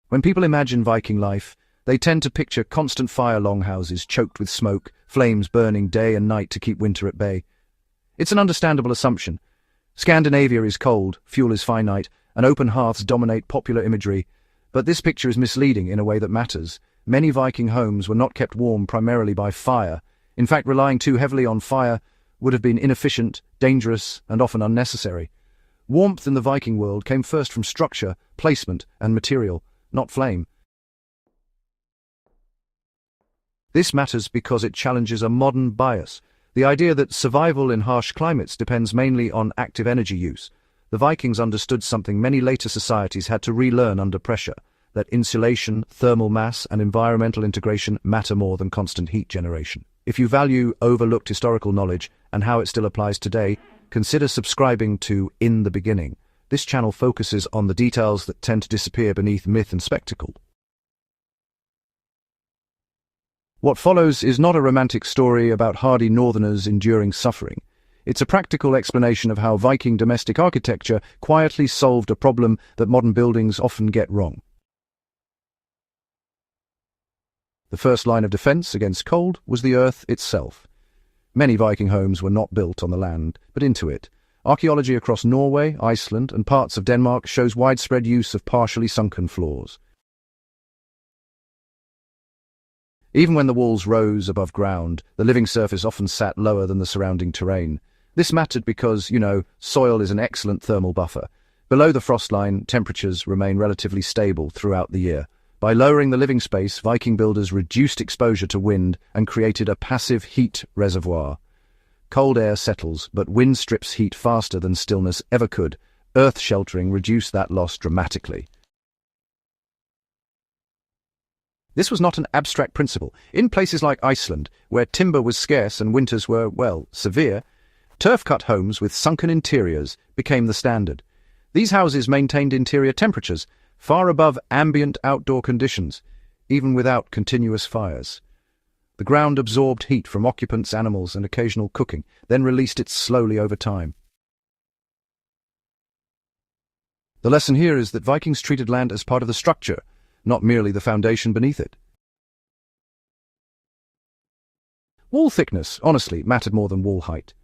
When people imagine Viking life, they tend to picture constant fire longhouses choked with smoke, flames burning day and night to keep winter at bay. It's an understandable assumption. Scandinavia is cold, fuel is finite, and open hearths dominate popular imagery. But this picture is misleading in a way that matters. Many Viking homes were not kept warm primarily by fire. In fact, relying too heavily on fire would have been inefficient, dangerous, and often unnecessary. Warmth in the Viking world came first from structure, placement, and material, not flame. This matters because it challenges a modern bias, the idea that survival in harsh climates depends mainly on active energy use. The Vikings understood something many later societies had to relearn under pressure, that insulation, thermal mass, and environmental integration matter more than constant heat generation. If you value overlooked historical knowledge and how it still applies today, consider subscribing to In the Beginning. This channel focuses on the details that tend to disappear beneath myth and spectacle. What follows is not a romantic story about hardy northerners enduring suffering. It's a practical explanation of how Viking domestic architecture quietly solved a problem that modern buildings often get wrong. The first line of defense against cold was the earth itself. Many Viking homes were not built on the land, but into it. Archaeology across Norway, Iceland, and parts of Denmark shows widespread use of partially sunken floors. Even when the walls rose above ground, the living surface often sat lower than the surrounding terrain. This mattered because, soil is an excellent thermal buffer. Below the frost line, temperatures remain relatively stable throughout the year. By lowering the living space, Viking builders reduced exposure to wind and created a passive heat reservoir. Cold air settles, but wind strips heat faster than stillness ever could. Earth sheltering reduced that loss dramatically. This was not an abstract principle. In places like Iceland, where timber was scarce and winters were, severe, turf-cut homes with sunken interiors became the standard. These houses maintained interior temperatures far above ambient outdoor conditions, even without continuous fires. The ground absorbed heat from occupants, animals, and occasional cooking, then released it slowly over time. The lesson here is that Vikings treated land as part of the structure, not merely the foundation beneath it. Wall thickness, honestly, mattered more than wall height.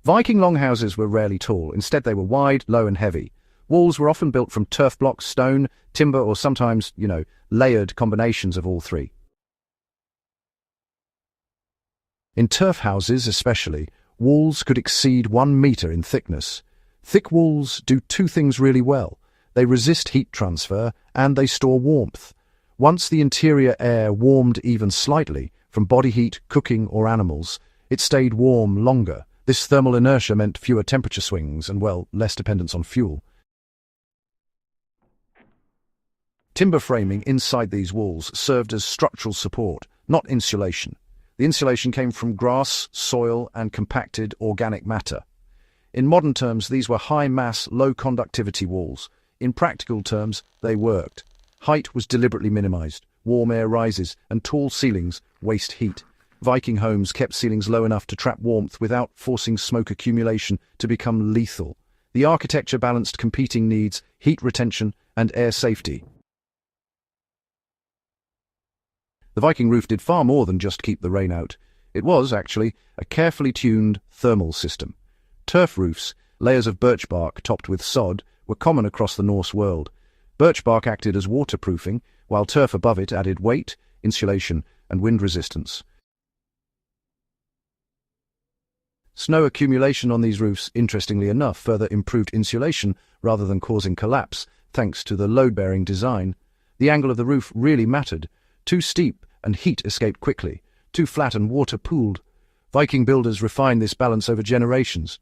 Viking longhouses were rarely tall. Instead, they were wide, low, and heavy. Walls were often built from turf blocks, stone, timber, or sometimes, layered combinations of all three. In turf houses especially, walls could exceed 1 meter in thickness. Thick walls do two things really well. They resist heat transfer, and they store warmth. Once the interior air warmed even slightly, from body heat, cooking, or animals, it stayed warm longer. This thermal inertia meant fewer temperature swings and, less dependence on fuel. Timber framing inside these walls served as structural support, not insulation. The insulation came from grass, soil, and compacted organic matter. In modern terms, these were high-mass, low-conductivity walls. In practical terms, they worked. Height was deliberately minimized. Warm air rises, and tall ceilings waste heat. Viking homes kept ceilings low enough to trap warmth without forcing smoke accumulation to become lethal. The architecture balanced competing needs, heat retention, and air safety. The Viking roof did far more than just keep the rain out. It was, actually, a carefully tuned thermal system. Turf roofs, layers of birch bark topped with sod, were common across the Norse world. Birch bark acted as waterproofing, while turf above it added weight, insulation, and wind resistance. Snow accumulation on these roofs, interestingly enough, further improved insulation rather than causing collapse, thanks to the load-bearing design. The angle of the roof really mattered. Too steep and heat escaped quickly. Too flat and water pooled. Viking builders refined this balance over generations.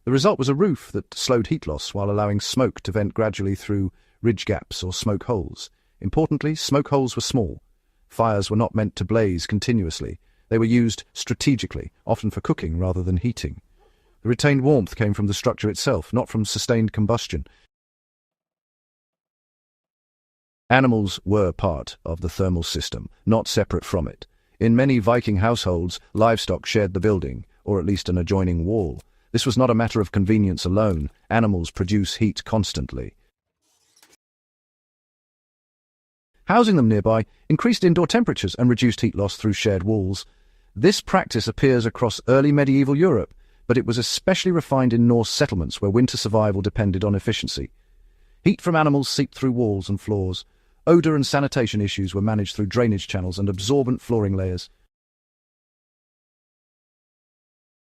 The result was a roof that slowed heat loss while allowing smoke to vent gradually through ridge gaps or smoke holes. Importantly, smoke holes were small. Fires were not meant to blaze continuously. They were used strategically, often for cooking rather than heating. The retained warmth came from the structure itself, not from sustained combustion. Animals were part of the thermal system, not separate from it. In many Viking households, livestock shared the building, or at least an adjoining wall. This was not a matter of convenience alone. Animals produce heat constantly. Housing them nearby increased indoor temperatures and reduced heat loss through shared walls. This practice appears across early medieval Europe, but it was especially refined in Norse settlements where winter survival depended on efficiency. Heat from animals seeped through walls and floors. Odor and sanitation issues were managed through drainage channels and absorbent flooring layers.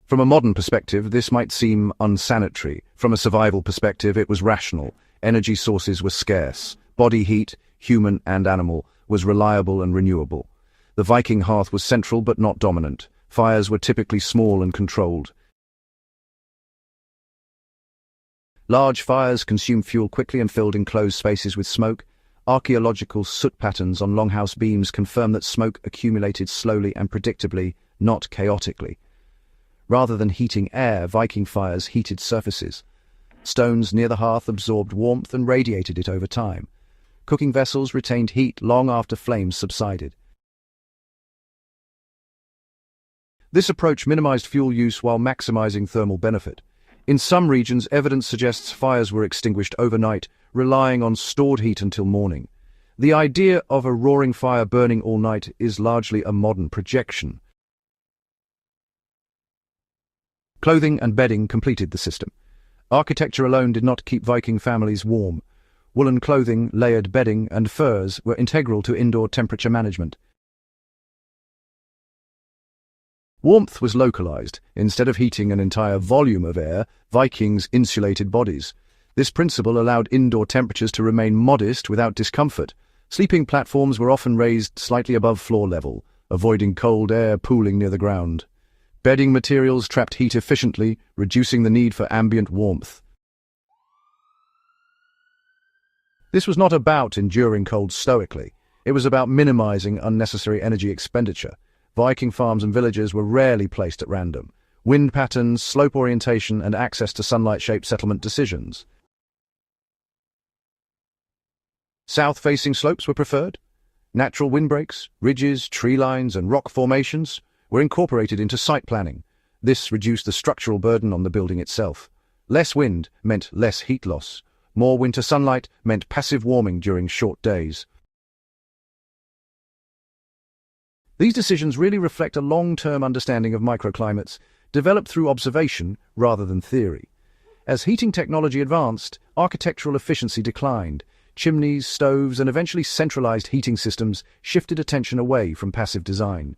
From a modern perspective, this might seem unsanitary. From a survival perspective, it was rational. Energy sources were scarce. Body heat, human and animal, was reliable and renewable. The Viking hearth was central but not dominant. Fires were typically small and controlled. Large fires consumed fuel quickly and filled enclosed spaces with smoke. Archaeological soot patterns on longhouse beams confirm that smoke accumulated slowly and predictably, not chaotically. Rather than heating air, Viking fires heated surfaces. Stones near the hearth absorbed warmth and radiated it over time. Cooking vessels retained heat long after flames subsided. This approach minimized fuel use while maximizing thermal benefit. In some regions, evidence suggests fires were extinguished overnight, relying on stored heat until morning. The idea of a roaring fire burning all night is largely a modern projection. Clothing and bedding completed the system. Architecture alone did not keep Viking families warm. Woolen clothing, layered bedding, and furs were integral to indoor temperature management. Warmth was localized. Instead of heating an entire volume of air, Vikings insulated bodies. This principle allowed indoor temperatures to remain modest without discomfort. Sleeping platforms were often raised slightly above floor level, avoiding cold air pooling near the ground. Bedding materials trapped heat efficiently, reducing the need for ambient warmth. This was not about enduring cold stoically. It was about minimizing unnecessary energy expenditure. Viking farms and villages were rarely placed at random. Wind patterns, slope orientation, and access to sunlight shaped settlement decisions. South-facing slopes were preferred. Natural windbreaks, ridges, tree lines, and rock formations were incorporated into site planning. This reduced the structural burden on the building itself. Less wind meant less heat loss. More winter sunlight meant passive warming during short days. These decisions really reflect a long-term understanding of microclimates, developed through observation rather than theory. As heating technology advanced, architectural efficiency declined. Chimneys, stoves, and eventually centralized heating systems shifted attention away from passive design.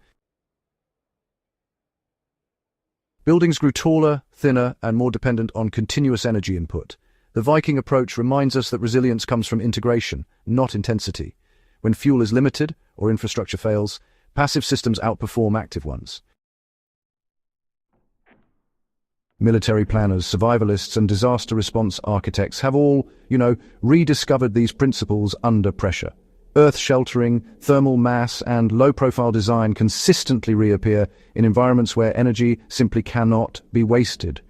Buildings grew taller, thinner, and more dependent on continuous energy input. The Viking approach reminds us that resilience comes from integration, not intensity. When fuel is limited or infrastructure fails, passive systems outperform active ones. Military planners, survivalists, and disaster response architects have all, rediscovered these principles under pressure. Earth sheltering, thermal mass, and low-profile design consistently reappear in environments where energy simply cannot be wasted.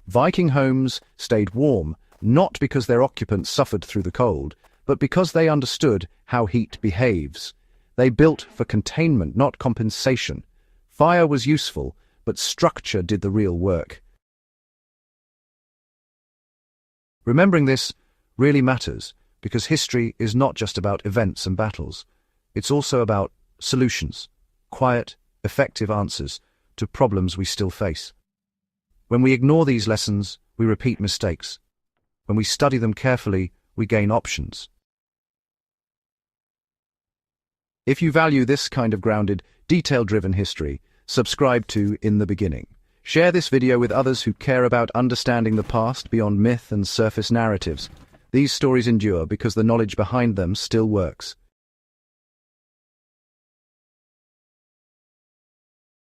Viking homes stayed warm, not because their occupants suffered through the cold, but because they understood how heat behaves. They built for containment, not compensation. Fire was useful, but structure did the real work. Remembering this really matters, because history is not just about events and battles. It's also about solutions, quiet, effective answers to problems we still face. When we ignore these lessons, we repeat mistakes. When we study them carefully, we gain options. If you value this kind of grounded, detail-driven history, subscribe to In the Beginning. Share this video with others who care about understanding the past beyond myth and surface narratives. These stories endure because the knowledge behind them still works.